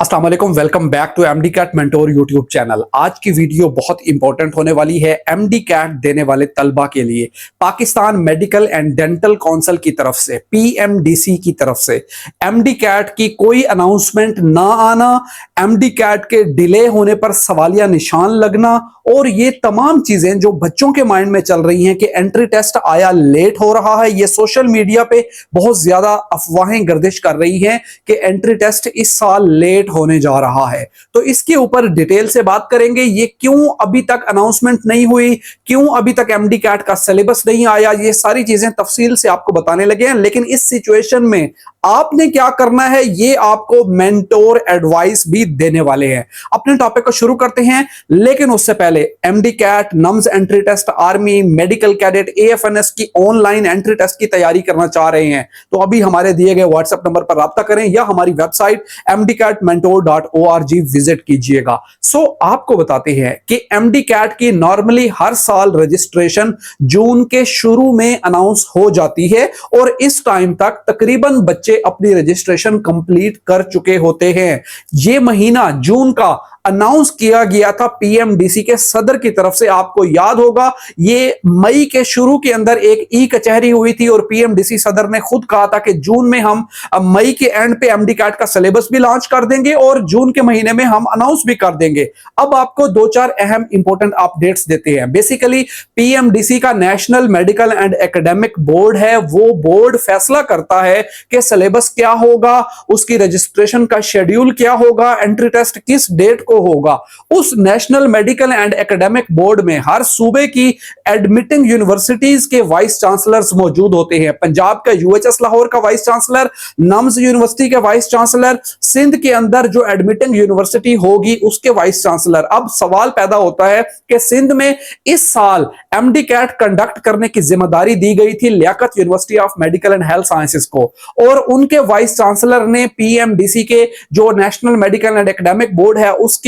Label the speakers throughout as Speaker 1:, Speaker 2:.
Speaker 1: अस्सलाम वालेकुम, welcome back to MDCAT mentor YouTube channel. आज की वीडियो बहुत इंपॉर्टेंट होने वाली है एमडी कैट देने वाले तलबा के लिए। Pakistan medical and dental council की तरफ से, पीएमडीसी की तरफ से एमडी कैट की कोई अनाउंसमेंट ना आना, एमडी कैट के डिले होने पर सवालिया निशान लगना और ये तमाम चीजें जो बच्चों के माइंड में चल रही हैं कि एंट्री टेस्ट आया लेट हो रहा है। ये सोशल मीडिया पे बहुत ज्यादा अफवाहें गर्दिश कर रही हैं कि एंट्री टेस्ट इस साल लेट होने जा रहा है। तो इसके ऊपर डिटेल से बात करेंगे, ये क्यों अभी तक अनाउंसमेंट नहीं हुई, क्यों अभी तक एमडी कैट का सिलेबस नहीं आया, ये सारी चीजें तफसील से आपको बताने लगे हैं। लेकिन इस सिचुएशन में आपने क्या करना है, ये आपको मेंटोर एडवाइस भी देने वाले हैं। अपने टॉपिक को शुरू करते हैं, लेकिन उससे पहले MDCAT, NUMS entry test, army, medical cadet, AFNS की ऑनलाइन एंट्री टेस्ट की तैयारी करना चाह रहे हैं तो अभी हमारे दिए गए व्हाट्सएप नंबर पर राब्ता करें या हमारी वेबसाइट mdcatmentor.org विजिट कीजिएगा। सो आपको बताते हैं कि एमडी कैट की नॉर्मली हर साल रजिस्ट्रेशन जून के शुरू में अनाउंस हो जाती है और इस टाइम तक तकरीबन बच्चे अपनी रजिस्ट्रेशन कंप्लीट कर चुके होते हैं। ये महीना जून का अनाउंस किया गया था पीएमडीसी के सदर की तरफ से, आपको याद होगा ये मई के शुरू के अंदर एक ई कचहरी हुई थी और पीएमडीसी सदर ने खुद कहा था कि जून में हम मई के एंड पे एमडी कैट का सिलेबस भी लॉन्च कर देंगे और जून के महीने में हम अनाउंस भी कर देंगे। अब आपको दो चार अहम इंपॉर्टेंट अपडेट्स देते हैं। बेसिकली पीएमडीसी का national medical and academic board है, वो बोर्ड फैसला करता है कि सिलेबस क्या होगा, उसकी रजिस्ट्रेशन का शेड्यूल क्या होगा, एंट्री टेस्ट किस डेट को होगा। उस national medical and academic board में हर सूबे की एडमिटिंग यूनिवर्सिटीज के वाइस चांसलर्स मौजूद होते हैं। पंजाब का यूएचएस लाहौर का वाइस चांसलर, नम्स यूनिवर्सिटी के वाइस चांसलर, सिंध के अंदर जो एडमिटिंग यूनिवर्सिटी होगी उसके वाइस चांसलर। अब सवाल पैदा होता है कि सिंध में इस साल एमडी कैट कंडक्ट करने की जिम्मेदारी दी गई थी Liaquat university of medical and health sciences को और उनके वाइस चांसलर ने पीएमडीसी के जो national medical and academic board है उसकी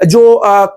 Speaker 1: जो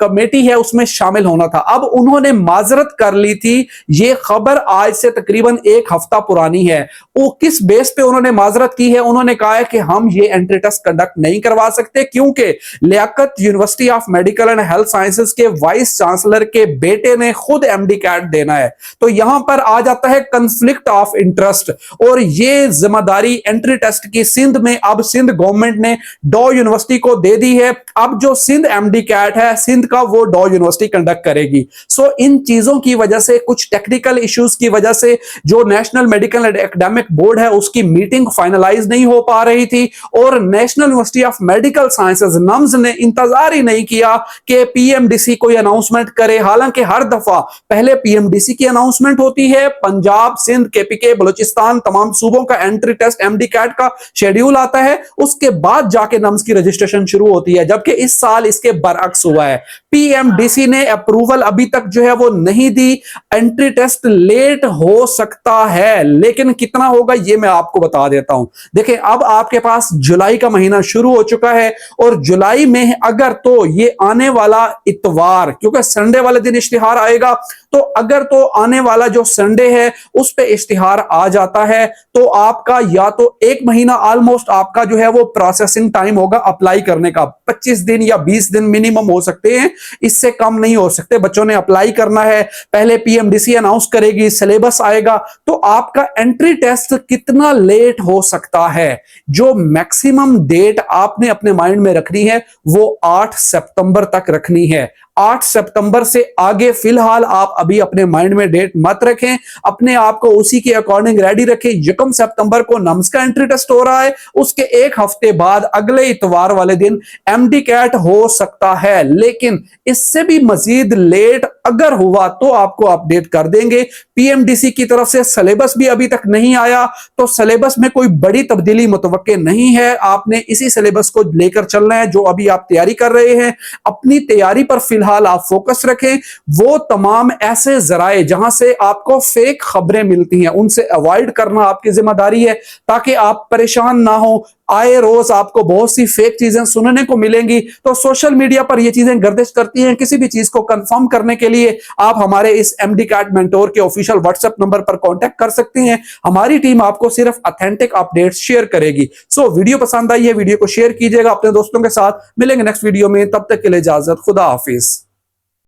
Speaker 1: कमेटी है उसमें शामिल होना था। अब उन्होंने माजरत कर ली थी। ये खबर आज से तकरीबन एक हफ्ता पुरानी है। वो किस बेस पे उन्होंने माजरत की है? उन्होंने कहा है कि हम ये एंट्री टेस्ट कंडक्ट नहीं करवा सकते क्योंकि Liaquat university of medical and health sciences के वाइस चांसलर के बेटे ने खुद एमडी कैट देना है। तो यहां पर आ जाता है कंफ्लिक्ट ऑफ इंटरेस्ट और ये जिम्मेदारी एंट्री टेस्ट की सिंध में अब सिंध गवर्नमेंट ने डॉ यूनिवर्सिटी को दे दी है। अब जो सिंध एमडी कैट है सिंध का, वो डॉ यूनिवर्सिटी कंडक्ट करेगी। सो इन चीजों की वजह से, कुछ टेक्निकल इश्यूज की वजह से जो national medical and academic board है उसकी मीटिंग फाइनलाइज नहीं हो पा रही थी और national university of medical sciences nums ने इंतजार ही नहीं किया कि पीएमडीसी कोई अनाउंसमेंट करे। हालांकि हर दफा पहले पीएमडीसी की अनाउंसमेंट होती है, पंजाब, सिंध, केपीके, बलूचिस्तान, तमाम सूबों का एंट्री टेस्ट एमडी कैट का शेड्यूल आता है, उसके बाद जाके नम्स की रजिस्ट्रेशन शुरू होती है। जबकि इस साल इसके बरअक्स हुआ है। पीएमडीसी ने अप्रूवल अभी तक जो है वो नहीं दी। एंट्री टेस्ट लेट हो सकता है, लेकिन कितना होगा ये मैं आपको बता देता हूं। देखिए अब आपके पास जुलाई का महीना शुरू हो चुका है और जुलाई में अगर तो ये आने वाला इतवार, क्योंकि संडे वाले दिन इश्तिहार आएगा, तो अगर तो आने वाला जो संडे है उस पे इश्तिहार आ जाता है तो आपका या तो एक महीना ऑलमोस्ट आपका जो है वो प्रोसेसिंग टाइम होगा अप्लाई करने का। 25 दिन या 20 दिन मिनिमम हो सकते हैं, इससे कम नहीं हो सकते। बच्चों ने अप्लाई करना है, पहले पीएमडीसी अनाउंस करेगी, सिलेबस आएगा, तो आपका एंट्री टेस्ट कितना लेट हो सकता है। जो मैक्सिमम डेट आपने अपने माइंड में रखनी है वो 8 सितंबर तक रखनी है। 8 सितंबर से आगे फिलहाल आप अभी अपने माइंड में डेट मत रखें, अपने आप को उसी के अकॉर्डिंग रेडी रखें। 1 सितंबर को नम्स का एंट्री टेस्ट हो रहा है, उसके एक हफ्ते बाद अगले इतवार वाले दिन एमडी कैट हो सकता है। लेकिन इससे भी मजीद लेट अगर हुआ तो आपको अपडेट कर देंगे। पीएमडीसी की तरफ से सिलेबस भी अभी तक नहीं आया, तो सिलेबस में कोई बड़ी तब्दीली मुतवक्के नहीं है। आपने इसी सिलेबस को लेकर चलना है जो अभी आप तैयारी कर रहे हैं। अपनी तैयारी पर फिलहाल आप फोकस रखें। वो तमाम ऐसे जराए जहां से आपको फेक खबरें मिलती हैं उनसे अवॉइड करना आपकी जिम्मेदारी है ताकि आप परेशान ना हो। आए रोज आपको बहुत सी फेक चीजें सुनने को मिलेंगी। तो सोशल मीडिया पर ये चीजें गर्दिश करती हैं। किसी भी चीज को कंफर्म करने के लिए आप हमारे इस एमडी कैट मेंटोर के ऑफिशियल व्हाट्सएप नंबर पर कांटेक्ट कर सकते हैं। हमारी टीम आपको सिर्फ ऑथेंटिक अपडेट्स शेयर करेगी। सो वीडियो पसंद आई है, वीडियो को शेयर कीजिएगा अपने दोस्तों के साथ। मिलेंगे नेक्स्ट वीडियो में, तब तक के लिए इजाजत, खुदा हाफिज।